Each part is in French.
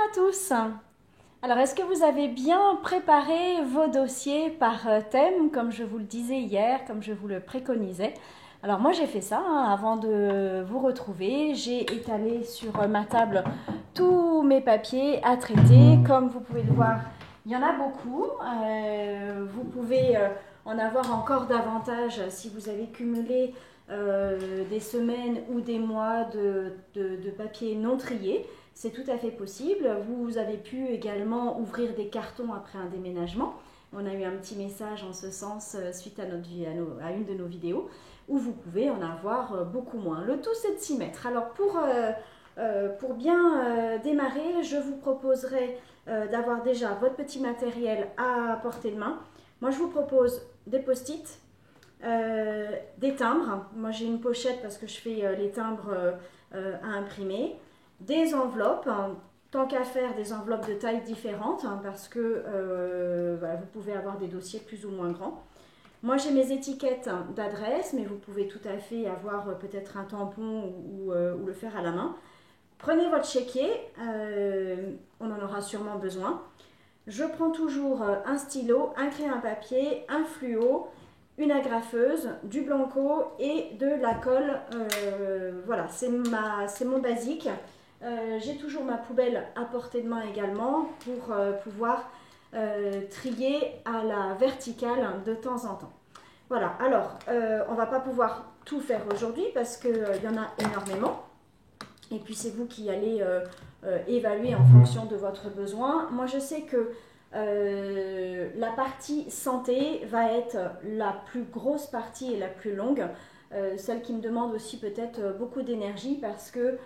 à tous. Alors, est-ce que vous avez bien préparé vos dossiers par thème, comme je vous le disais hier, comme je vous le préconisais? Alors moi j'ai fait ça avant de vous retrouver. J'ai étalé sur ma table tous mes papiers à traiter. Comme vous pouvez le voir, il y en a beaucoup. Vous pouvez en avoir encore davantage si vous avez cumulé des semaines ou des mois de papier non trié. C'est tout à fait possible. Vous avez pu également ouvrir des cartons après un déménagement. On a eu un petit message en ce sens suite à une de nos vidéos où vous pouvez en avoir beaucoup moins. Le tout, c'est de s'y mettre. Alors, pour bien démarrer, je vous proposerai d'avoir déjà votre petit matériel à portée de main. Moi, je vous propose des post-it, des timbres. Moi, j'ai une pochette parce que je fais les timbres à imprimer, des enveloppes. Tant qu'à faire, des enveloppes de tailles différentes parce que voilà, vous pouvez avoir des dossiers plus ou moins grands. Moi, j'ai mes étiquettes d'adresse, mais vous pouvez tout à fait avoir peut-être un tampon ou le faire à la main. Prenez votre chéquier, on en aura sûrement besoin. Je prends toujours un stylo, un crayon à papier, un fluo, une agrafeuse, du blanco et de la colle. Voilà, c'est mon basique. J'ai toujours ma poubelle à portée de main également pour pouvoir trier à la verticale de temps en temps. Voilà, alors on ne va pas pouvoir tout faire aujourd'hui parce qu'il y en a énormément. Et puis c'est vous qui allez évaluer en fonction de votre besoin. Moi je sais que la partie santé va être la plus grosse partie et la plus longue. Celle qui me demande aussi peut-être beaucoup d'énergie parce que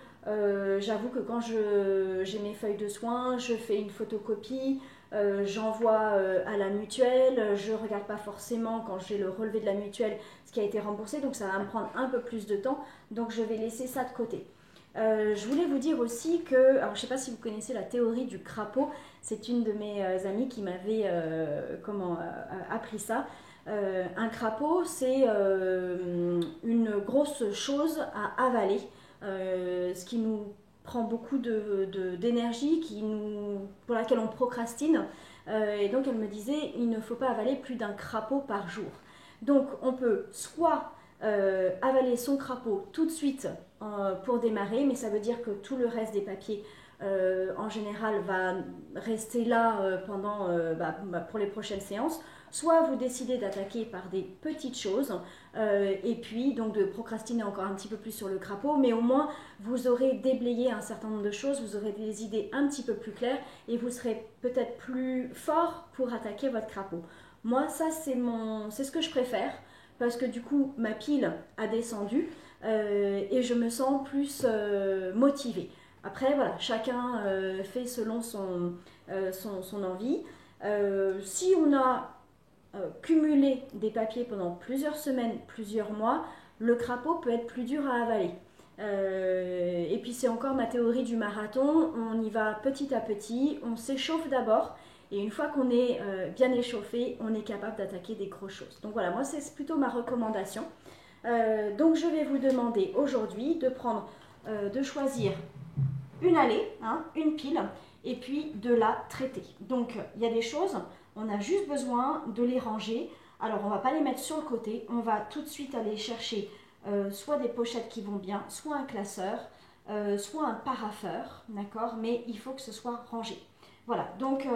j'avoue que quand j'ai mes feuilles de soins, je fais une photocopie, j'envoie à la mutuelle, je ne regarde pas forcément quand j'ai le relevé de la mutuelle ce qui a été remboursé, donc ça va me prendre un peu plus de temps, donc je vais laisser ça de côté. Je voulais vous dire aussi que, alors je ne sais pas si vous connaissez la théorie du crapaud, c'est une de mes amies qui m'avait appris ça. Un crapaud, c'est une grosse chose à avaler, ce qui nous prend beaucoup d'énergie, pour laquelle on procrastine. Et donc elle me disait, il ne faut pas avaler plus d'un crapaud par jour. Donc on peut soit avaler son crapaud tout de suite pour démarrer, mais ça veut dire que tout le reste des papiers en général va rester là pour les prochaines séances. Soit vous décidez d'attaquer par des petites choses et puis donc de procrastiner encore un petit peu plus sur le crapaud, mais au moins vous aurez déblayé un certain nombre de choses, vous aurez des idées un petit peu plus claires et vous serez peut-être plus fort pour attaquer votre crapaud. Moi, ça c'est ce que je préfère parce que du coup ma pile a descendu et je me sens plus motivée. Après voilà, chacun fait selon son envie. Si on a cumulé des papiers pendant plusieurs semaines, plusieurs mois, le crapaud peut être plus dur à avaler. Et puis c'est encore ma théorie du marathon, on y va petit à petit, on s'échauffe d'abord et une fois qu'on est bien échauffé, on est capable d'attaquer des grosses choses. Donc voilà, moi c'est plutôt ma recommandation. Donc je vais vous demander aujourd'hui de choisir une allée, une pile, et puis de la traiter. Donc il y a des choses, on a juste besoin de les ranger. Alors on ne va pas les mettre sur le côté, on va tout de suite aller chercher soit des pochettes qui vont bien, soit un classeur, soit un paraffeur, d'accord, mais il faut que ce soit rangé. Voilà, donc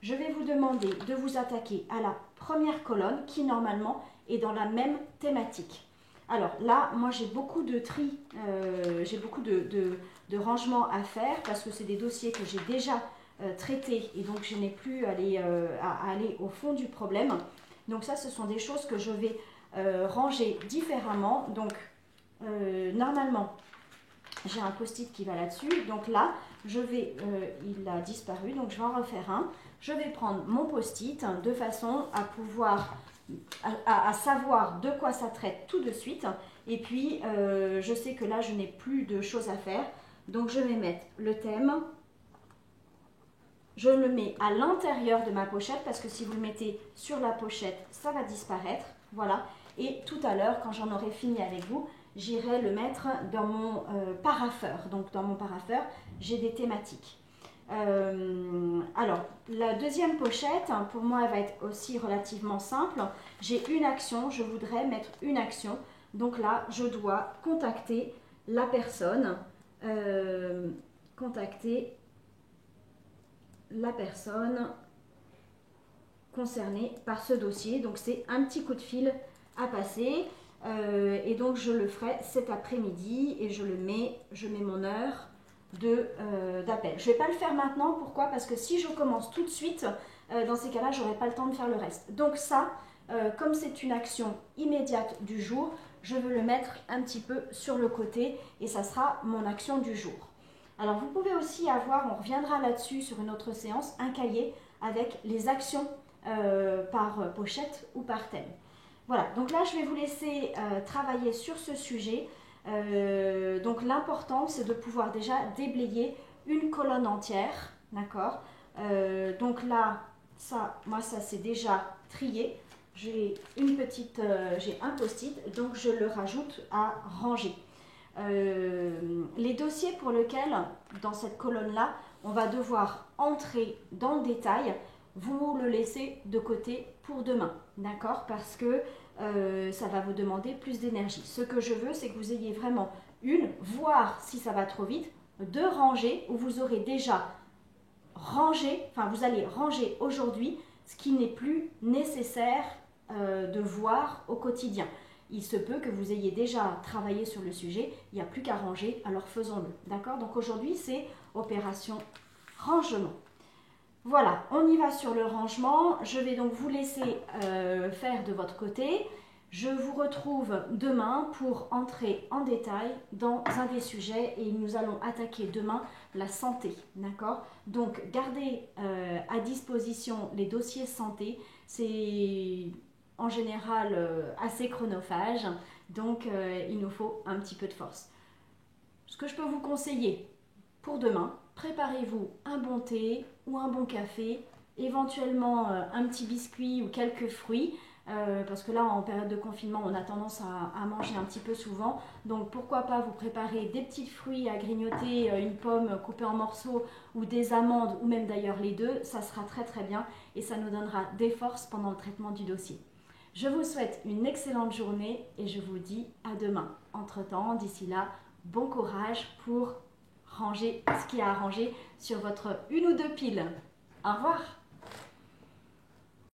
je vais vous demander de vous attaquer à la première colonne qui normalement est dans la même thématique. Alors là, moi j'ai beaucoup de tri, j'ai beaucoup de rangements à faire parce que c'est des dossiers que j'ai déjà traités et donc je n'ai plus à aller au fond du problème. Donc ça, ce sont des choses que je vais ranger différemment. Donc normalement, j'ai un post-it qui va là-dessus. Donc là, il a disparu, donc je vais en refaire un. Je vais prendre mon post-it de façon à pouvoir à savoir de quoi ça traite tout de suite. Et puis, je sais que là, je n'ai plus de choses à faire. Donc, je vais mettre le thème. Je le mets à l'intérieur de ma pochette parce que si vous le mettez sur la pochette, ça va disparaître. Voilà. Et tout à l'heure, quand j'en aurai fini avec vous, j'irai le mettre dans mon paraffeur. Donc, dans mon paraffeur, j'ai des thématiques. Alors, la deuxième pochette, hein, pour moi, elle va être aussi relativement simple. J'ai une action, je voudrais mettre une action. Donc là, je dois contacter la personne. Contacter la personne concernée par ce dossier. Donc c'est un petit coup de fil à passer. Et donc je le ferai cet après-midi et je mets mon heure d'appel. Je ne vais pas le faire maintenant, pourquoi? Parce que si je commence tout de suite, dans ces cas-là, je n'aurai pas le temps de faire le reste. Donc ça, comme c'est une action immédiate du jour, je veux le mettre un petit peu sur le côté et ça sera mon action du jour. Alors vous pouvez aussi avoir, on reviendra là-dessus sur une autre séance, un cahier avec les actions par pochette ou par thème. Voilà, donc là je vais vous laisser travailler sur ce sujet. Donc l'important c'est de pouvoir déjà déblayer une colonne entière, d'accord. Donc là, moi ça c'est déjà trié. J'ai j'ai un post-it, donc je le rajoute à ranger. Les dossiers pour lesquels, dans cette colonne-là, on va devoir entrer dans le détail, vous le laissez de côté pour demain, d'accord? Parce que ça va vous demander plus d'énergie. Ce que je veux, c'est que vous ayez vraiment voir si ça va trop vite, deux rangées où vous aurez déjà rangé, enfin vous allez ranger aujourd'hui ce qui n'est plus nécessaire de voir au quotidien. Il se peut que vous ayez déjà travaillé sur le sujet, il n'y a plus qu'à ranger, alors faisons-le. D'accord? Donc aujourd'hui, c'est opération rangement. Voilà, on y va sur le rangement. Je vais donc vous laisser faire de votre côté. Je vous retrouve demain pour entrer en détail dans un des sujets et nous allons attaquer demain la santé. D'accord? Donc gardez à disposition les dossiers santé. C'est en général assez chronophage, donc il nous faut un petit peu de force. Ce que je peux vous conseiller pour demain, préparez-vous un bon thé ou un bon café, éventuellement un petit biscuit ou quelques fruits, parce que là en période de confinement on a tendance à manger un petit peu souvent, donc pourquoi pas vous préparer des petits fruits à grignoter, une pomme coupée en morceaux ou des amandes ou même d'ailleurs les deux, ça sera très très bien et ça nous donnera des forces pendant le traitement du dossier. Je vous souhaite une excellente journée et je vous dis à demain. Entre-temps, d'ici là, bon courage pour ranger ce qu'il y a à ranger sur votre une ou deux piles. Au revoir.